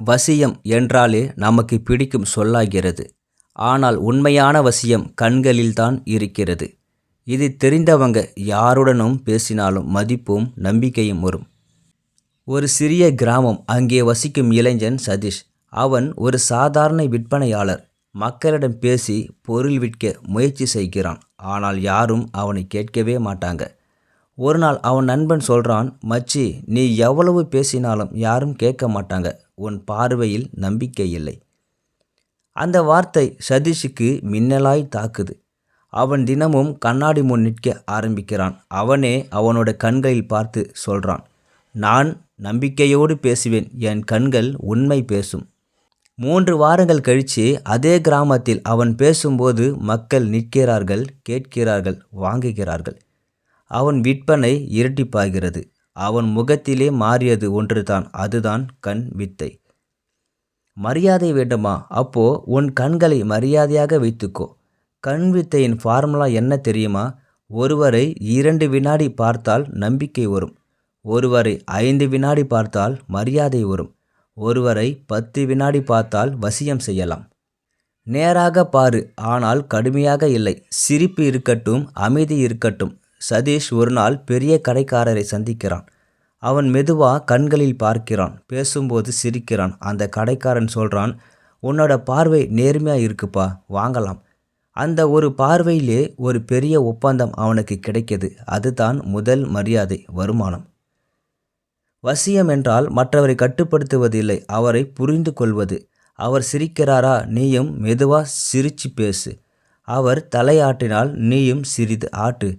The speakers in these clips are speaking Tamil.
வசியம் என்றாலே நமக்கு பிடிக்கும் சொல்லாகிறது. ஆனால் உண்மையான வசியம் கண்களில்தான் இருக்கிறது. இது தெரிந்தவங்க யாருடனும் பேசினாலும் மதிப்பும் நம்பிக்கையும் வரும். ஒரு சிறிய கிராமம். அங்கே வசிக்கும் இளைஞன் சதீஷ். அவன் ஒரு சாதாரண விற்பனையாளர். மக்களிடம் பேசி பொருள் விற்க முயற்சி செய்கிறான். ஆனால் யாரும் அவனை கேட்கவே மாட்டாங்க. ஒரு நாள் அவன் நண்பன் சொல்றான், மச்சி, நீ எவ்வளவு பேசினாலும் யாரும் கேட்க மாட்டாங்க. உன் பார்வையில் நம்பிக்கை இல்லை. அந்த வார்த்தை சதீஷுக்கு மின்னலாய் தாக்குது. அவன் தினமும் கண்ணாடி முன் நிற்க ஆரம்பிக்கிறான். அவனே அவனோட கண்களில் பார்த்து சொல்றான், நான் நம்பிக்கையோடு பேசுவேன், என் கண்கள் உண்மை பேசும். 3 வாரங்கள் கழிச்சு அதே கிராமத்தில் அவன் பேசும்போது மக்கள் நிற்கிறார்கள், கேட்கிறார்கள், வாங்குகிறார்கள். அவன் விற்பனை இரட்டிப்பாகிறது. அவன் முகத்திலே மாறியது ஒன்றுதான். அதுதான் கண் வித்தை. மரியாதை வேண்டுமா? அப்போ உன் கண்களை மரியாதையாக வைத்துக்கோ. கண் வித்தையின் ஃபார்முலா என்ன தெரியுமா? ஒருவரை 2 வினாடி பார்த்தால் நம்பிக்கை வரும். ஒருவரை 5 வினாடி பார்த்தால் மரியாதை வரும். ஒருவரை 10 வினாடி பார்த்தால் வசியம் செய்யலாம். நேராக பாரு, ஆனால் கடுமையாக இல்லை. சிரிப்பு இருக்கட்டும், அமைதி இருக்கட்டும். சதீஷ் ஒரு நாள் பெரிய கடைக்காரரை சந்திக்கிறான். அவன் மெதுவா கண்களில் பார்க்கிறான். பேசும்போது சிரிக்கிறான். அந்த கடைக்காரன் சொல்றான், உன்னோட பார்வை நேர்மையா இருக்குப்பா, வாங்கலாம். அந்த ஒரு பார்வையிலே ஒரு பெரிய ஒப்பந்தம் அவனுக்கு கிடைக்கிது. அதுதான் முதல் மரியாதை, வருமானம். வசியம் என்றால் மற்றவரை கட்டுப்படுத்துவது இல்லை, அவரை புரிந்து கொள்வது. அவர் சிரிக்கிறாரா, நீயும் மெதுவா சிரிச்சு பேசு. அவர் தலையாட்டினால் நீயும் சிறிது ஆட்டு.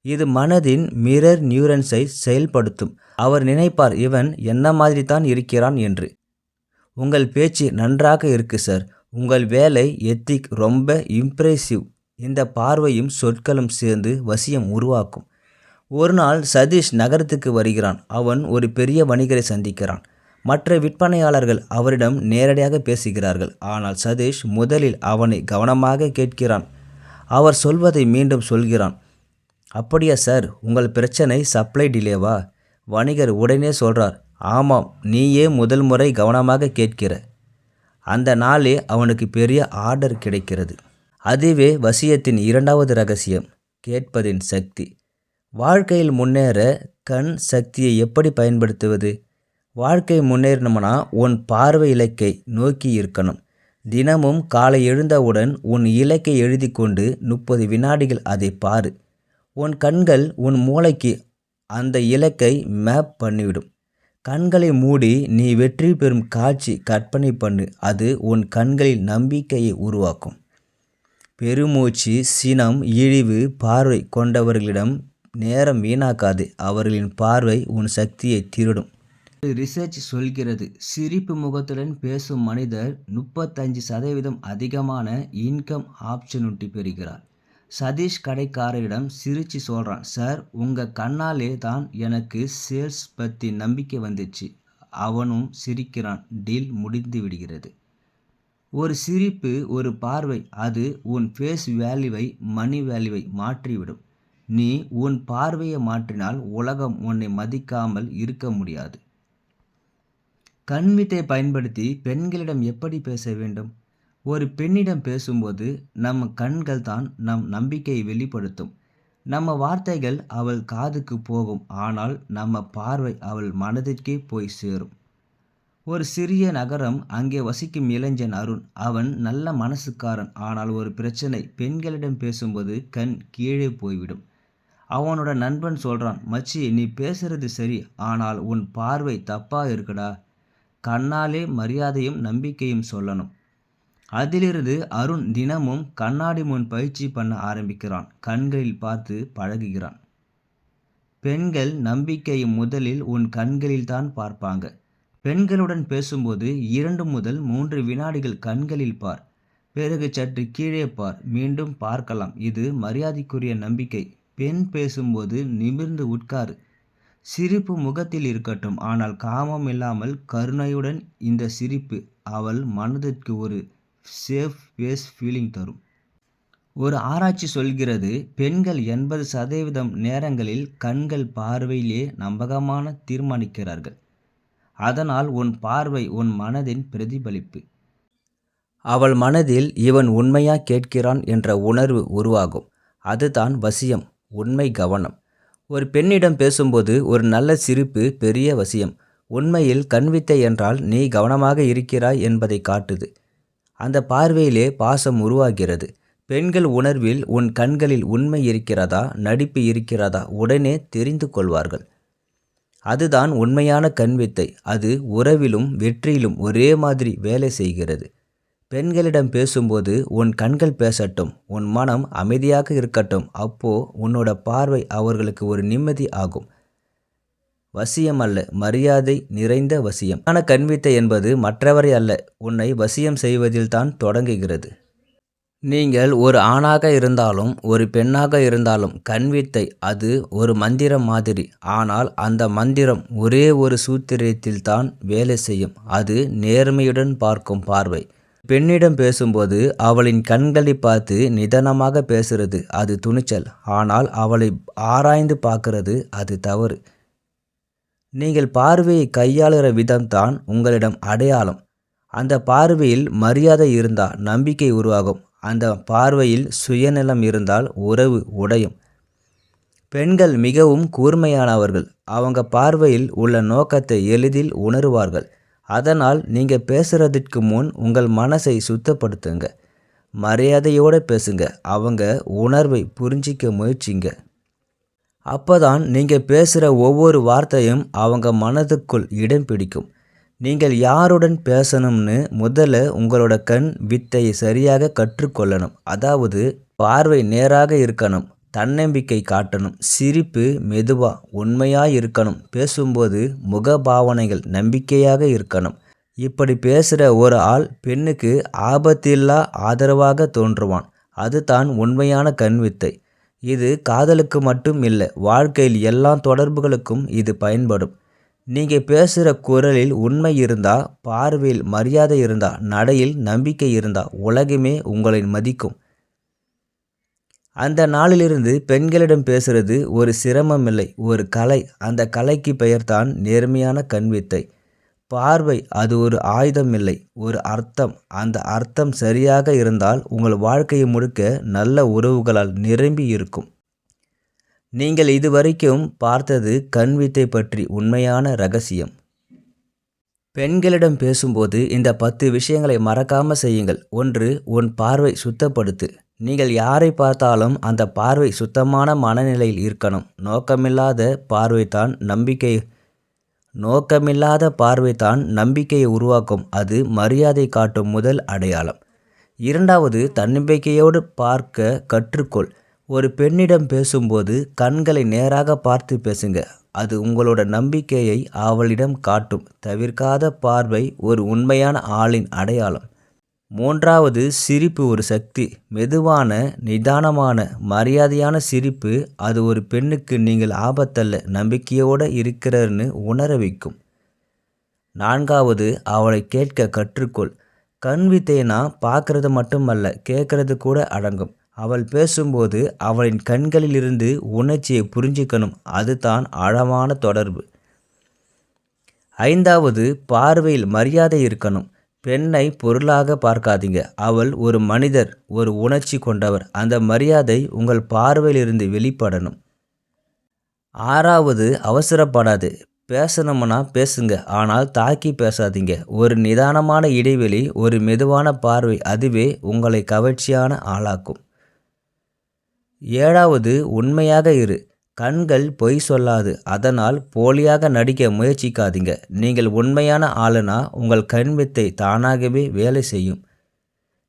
இது மனதின் மிரர் நியூரன்ஸை செயல்படுத்தும். அவர் நினைப்பார், இவன் என்ன மாதிரி தான் இருக்கிறான் என்று. உங்கள் பேச்சு நன்றாக இருக்கு சார், உங்கள் வேலை எத்திக் ரொம்ப இம்ப்ரெசிவ். இந்த பார்வையும் சொற்களும் சேர்ந்து வசியம் உருவாக்கும். ஒரு நாள் சதீஷ் நகரத்துக்கு வருகிறான். அவன் ஒரு பெரிய வணிகரை சந்திக்கிறான். மற்ற விற்பனையாளர்கள் அவரிடம் நேரடியாக பேசுகிறார்கள். ஆனால் சதீஷ் முதலில் அவனை கவனமாக கேட்கிறான். அவர் சொல்வதை மீண்டும் சொல்கிறான். அப்படியா சார், உங்கள் பிரச்சனை சப்ளை டிலேவா? வணிகர் உடனே சொல்றார், ஆமாம், நீயே முதல் முறை கவனமாக கேட்கிற. அந்த நாளே அவனுக்கு பெரிய ஆர்டர் கிடைக்கிறது. அதுவே வசியத்தின் 2வது ரகசியம், கேட்பதின் சக்தி. வாழ்க்கையில் முன்னேற கண் சக்தியை எப்படி பயன்படுத்துவது? வாழ்க்கை முன்னேறணும்னா உன் பார்வை இலக்கை நோக்கி இருக்கணும். தினமும் காலை எழுந்தவுடன் உன் இலக்கை எழுதி கொண்டு 30 வினாடிகள் அதை பாரு. உன் கண்கள் உன் மூளைக்கு அந்த இலக்கை மேப் பண்ணிவிடும். கண்களை மூடி நீ வெற்றி பெறும் காட்சி கற்பனை பண்ணு. அது உன் கண்களில் நம்பிக்கையை உருவாக்கும். பெருமூச்சு, சினம், இழிவு பார்வை கொண்டவர்களிடம் நேரம் வீணாக்காது. அவர்களின் பார்வை உன் சக்தியை திருடும். ரிசர்ச் சொல்கிறது, சிரிப்பு முகத்துடன் பேசும் மனிதர் 35% அதிகமான இன்கம் ஆப்பர்ச்சுனிட்டி பெறுகிறார். சதீஷ் கடைக்காரரிடம் சிரிச்சு சொல்றான், சார், உங்கள் கண்ணாலே தான் எனக்கு சேல்ஸ் பற்றி நம்பிக்கை வந்துச்சு. அவனும் சிரிக்கிறான். டீல் முடிந்து விடுகிறது. ஒரு சிரிப்பு, ஒரு பார்வை, அது உன் ஃபேஸ் வேல்யூவை, மணி வேல்யூவை மாற்றிவிடும். நீ உன் பார்வையை மாற்றினால் உலகம் உன்னை மதிக்காமல் இருக்க முடியாது. கண்வித்தை பயன்படுத்தி பெண்களிடம் எப்படி பேச வேண்டும்? ஒரு பெண்ணிடம் பேசும்போது நம்ம கண்கள் தான் நம் நம்பிக்கையை வெளிப்படுத்தும். நம்ம வார்த்தைகள் அவள் காதுக்கு போகும், ஆனால் நம்ம பார்வை அவள் மனதிற்கே போய் சேரும். ஒரு சிறிய நகரம். அங்கே வசிக்கும் இளைஞன் அருண். அவன் நல்ல மனசுக்காரன். ஆனால் ஒரு பிரச்சனை, பெண்களிடம் பேசும்போது கண் கீழே போய்விடும். அவனோட நண்பன் சொல்றான், மச்சி, நீ பேசுறது சரி, ஆனால் உன் பார்வை தப்பா இருக்குடா. கண்ணாலே மரியாதையும் நம்பிக்கையும் சொல்லணும். அதிலிருந்து அருண் தினமும் கண்ணாடி முன் பயிற்சி பண்ண ஆரம்பிக்கிறான். கண்களில் பார்த்து பழகுகிறான். பெண்கள் நம்பிக்கையை முதலில் உன் கண்களில் தான் பார்ப்பாங்க. பெண்களுடன் பேசும்போது 2 முதல் 3 வினாடிகள் கண்களில் பார். பிறகு சற்று கீழே பார். மீண்டும் பார்க்கலாம். இது மரியாதைக்குரிய நம்பிக்கை. பெண் பேசும்போது நிமிர்ந்து உட்காரு. சிரிப்பு முகத்தில் இருக்கட்டும், ஆனால் காமம் இல்லாமல் கருணையுடன். இந்த சிரிப்பு அவள் மனதிற்கு ஒரு சேஃப் ஸ்பேஸ் ஃபீலிங் தரும். ஒரு ஆராய்ச்சி சொல்கிறது, பெண்கள் 80% நேரங்களில் கண்கள் பார்வையிலே நம்பகமான தீர்மானிக்கிறார்கள். அதனால் உன் பார்வை உன் மனதின் பிரதிபலிப்பு. அவள் மனதில் இவன் உண்மையா கேட்கிறான் என்ற உணர்வு உருவாகும். அதுதான் வசியம், உண்மை கவனம். ஒரு பெண்ணிடம் பேசும்போது ஒரு நல்ல சிரிப்பு பெரிய வசியம். உண்மையில் கண்வித்தை என்றால் நீ கவனமாக இருக்கிறாய் என்பதை காட்டுது. அந்த பார்வையிலே பாசம் உருவாகிறது. பெண்கள் உணர்வில் உன் கண்களில் உண்மை இருக்கிறதா, நடிப்பு இருக்கிறதா உடனே தெரிந்து கொள்வார்கள். அதுதான் உண்மையான கண்வித்தை. அது உறவிலும் வெற்றியிலும் ஒரே மாதிரி வேலை செய்கிறது. பெண்களிடம் பேசும்போது உன் கண்கள் பேசட்டும், உன் மனம் அமைதியாக இருக்கட்டும். அப்போ உன்னோட பார்வை அவர்களுக்கு ஒரு நிம்மதி ஆகும். வசியம் அல்ல, மரியாதை நிறைந்த வசியம். கண்வித்தை என்பது மற்றவரை அல்ல, உன்னை வசியம் செய்வதில்தான் தொடங்குகிறது. நீங்கள் ஒரு ஆணாக இருந்தாலும் ஒரு பெண்ணாக இருந்தாலும் கண்வித்தை அது ஒரு மந்திரம் மாதிரி. ஆனால் அந்த மந்திரம் ஒரே ஒரு சூத்திரத்தில்தான் வேலை செய்யும். அது நேர்மையுடன் பார்க்கும் பார்வை. பெண்ணிடம் பேசும்போது அவளின் கண்களை பார்த்து நிதானமாக பேசுறது அது துணிச்சல். ஆனால் அவளை ஆராய்ந்து பார்க்கறது அது தவறு. நீங்கள் பார்வையை கையாளுகிற விதம்தான் உங்களிடம் அடையாளம். அந்த பார்வையில் மரியாதை இருந்தால் நம்பிக்கை உருவாகும். அந்த பார்வையில் சுயநலம் இருந்தால் உறவு உடையும். பெண்கள் மிகவும் கூர்மையானவர்கள். அவங்க பார்வையில் உள்ள நோக்கத்தை எளிதில் உணருவார்கள். அதனால் நீங்கள் பேசுகிறதுக்கு முன் உங்கள் மனசை சுத்தப்படுத்துங்க. மரியாதையோடு பேசுங்க. அவங்க உணர்வை புரிஞ்சிக்க முயற்சிங்க. அப்போதான் நீங்கள் பேசுகிற ஒவ்வொரு வார்த்தையும் அவங்க மனதுக்குள் இடம் பிடிக்கும். நீங்கள் யாருடன் பேசணும்னு முதல்ல உங்களோட கண் வித்தையை சரியாக கற்றுக்கொள்ளணும். அதாவது பார்வை நேராக இருக்கணும், தன்னம்பிக்கை காட்டணும், சிரிப்பு மெதுவா உண்மையாக இருக்கணும், பேசும்போது முகபாவனைகள் நம்பிக்கையாக இருக்கணும். இப்படி பேசுகிற ஒரு ஆள் பெண்ணுக்கு ஆபத்தில்லா ஆதரவாக தோன்றுவான். அதுதான் உண்மையான கண்வித்தை. இது காதலுக்கு மட்டும் இல்லை, வாழ்க்கையில் எல்லா தொடர்புகளுக்கும் இது பயன்படும். நீங்கள் பேசுகிற குரலில் உண்மை இருந்தால், பார்வையில் மரியாதை இருந்தால், நடையில் நம்பிக்கை இருந்தால் உலகமே உங்களை மதிக்கும். அந்த நாளிலிருந்து பெண்களிடம் பேசுறது ஒரு சிரமம் இல்லை, ஒரு கலை. அந்த கலைக்கு பெயர்தான் நேர்மையான கண்வித்தை. பார்வை அது ஒரு ஆயுதம் இல்லை, ஒரு அர்த்தம். அந்த அர்த்தம் சரியாக இருந்தால் உங்கள் வாழ்க்கையை முழுக்க நல்ல உறவுகளால் நிரம்பி இருக்கும். நீங்கள் இதுவரைக்கும் பார்த்தது கண்வித்தை பற்றி உண்மையான ரகசியம். பெண்களிடம் பேசும்போது இந்த 10 விஷயங்களை மறக்காமல் செய்யுங்கள். 1. உன் பார்வை சுத்தப்படுத்து. நீங்கள் யாரை பார்த்தாலும் அந்த பார்வை சுத்தமான மனநிலையில் இருக்கணும். நோக்கமில்லாத பார்வைதான் நம்பிக்கையை உருவாக்கும். அது மரியாதை காட்டும் முதல் அடையாளம். 2. தன்னம்பிக்கையோடு பார்க்க கற்றுக்கொள். ஒரு பெண்ணிடம் பேசும்போது கண்களை நேராக பார்த்து பேசுங்க. அது உங்களோட நம்பிக்கையை அவளிடம் காட்டும். தவிர்க்காத பார்வை ஒரு உண்மையான ஆளின் அடையாளம். 3. சிரிப்பு ஒரு சக்தி. மெதுவான, நிதானமான, மரியாதையான சிரிப்பு அது ஒரு பெண்ணுக்கு நீங்கள் ஆபத்தல்ல, நம்பிக்கையோடு இருக்கிறன்னு உணர வைக்கும். 4. அவளை கேட்க கற்றுக்கொள். கண்வித்தைனா பார்க்கறது மட்டுமல்ல, கேட்கறது கூட அடங்கும். அவள் பேசும்போது அவளின் கண்களிலிருந்து உணர்ச்சியை புரிஞ்சுக்கணும். அதுதான் ஆழமான தொடர்பு. 5. பார்வையில் மரியாதை இருக்கணும். பெண்ணை பொருளாக பார்க்காதீங்க. அவள் ஒரு மனிதர், ஒரு உணர்ச்சி கொண்டவர். அந்த மரியாதை உங்கள் பார்வையிலிருந்து வெளிப்படணும். 6. அவசரப்படாது. பேசணும்னா பேசுங்க, ஆனால் தாக்கி பேசாதீங்க. ஒரு நிதானமான இடைவெளி, ஒரு மெதுவான பார்வை, அதுவே உங்களை கவர்ச்சியான ஆளாக்கும். 7. உண்மையாக இரு. கண்கள் பொய் சொல்லாது. அதனால் போலியாக நடிக்க முயற்சிக்காதீங்க. நீங்கள் உண்மையான ஆளுனா உங்கள் கண்வித்தை தானாகவே வேலை செய்யும்.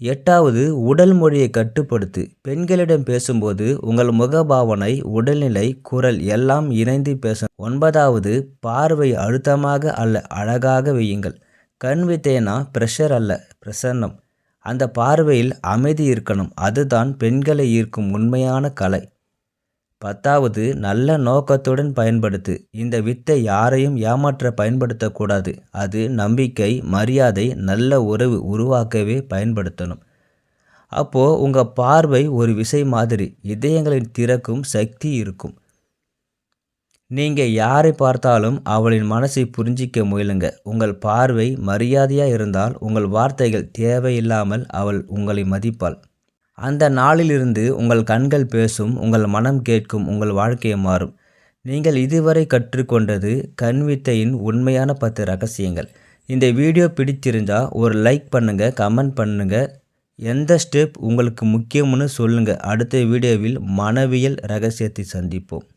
8. உடல் மொழியை கட்டுப்படுத்து. பெண்களிடம் பேசும்போது உங்கள் முகபாவனை, உடல்நிலை, குரல் எல்லாம் இணைந்து பேச. 9. பார்வை அழுத்தமாக அல்ல, அழகாக வையுங்கள். கண்வித்தைனா பிரஷர் அல்ல, பிரசன்னம். அந்த பார்வையில் அமைதி இருக்கணும். அதுதான் பெண்களை ஈர்க்கும் உண்மையான கலை. 10. நல்ல நோக்கத்துடன் பயன்படுத்து. இந்த வித்தை யாரையும் ஏமாற்ற பயன்படுத்தக்கூடாது. அது நம்பிக்கை, மரியாதை, நல்ல உறவு உருவாக்கவே பயன்படுத்தணும். அப்போ உங்கள் பார்வை ஒரு விசை மாதிரி இதயங்களின் திறக்கும் சக்தி இருக்கும். நீங்கள் யாரை பார்த்தாலும் அவளின் மனசை புரிஞ்சிக்க முயலுங்க. உங்கள் பார்வை மரியாதையாக இருந்தால் உங்கள் வார்த்தைகள் தேவையில்லாமல் அவள் உங்களை மதிப்பாள். அந்த நாளிலிருந்து உங்கள் கண்கள் பேசும், உங்கள் மனம் கேட்கும், உங்கள் வாழ்க்கை மாறும். நீங்கள் இதுவரை கற்றுக்கொண்டது கண்வித்தையின் உண்மையான 10 ரகசியங்கள். இந்த வீடியோ பிடிச்சிருந்தா ஒரு லைக் பண்ணுங்கள், கமெண்ட் பண்ணுங்கள். எந்த ஸ்டெப் உங்களுக்கு முக்கியம்னு சொல்லுங்கள். அடுத்த வீடியோவில் மனவியல் ரகசியத்தை சந்திப்போம்.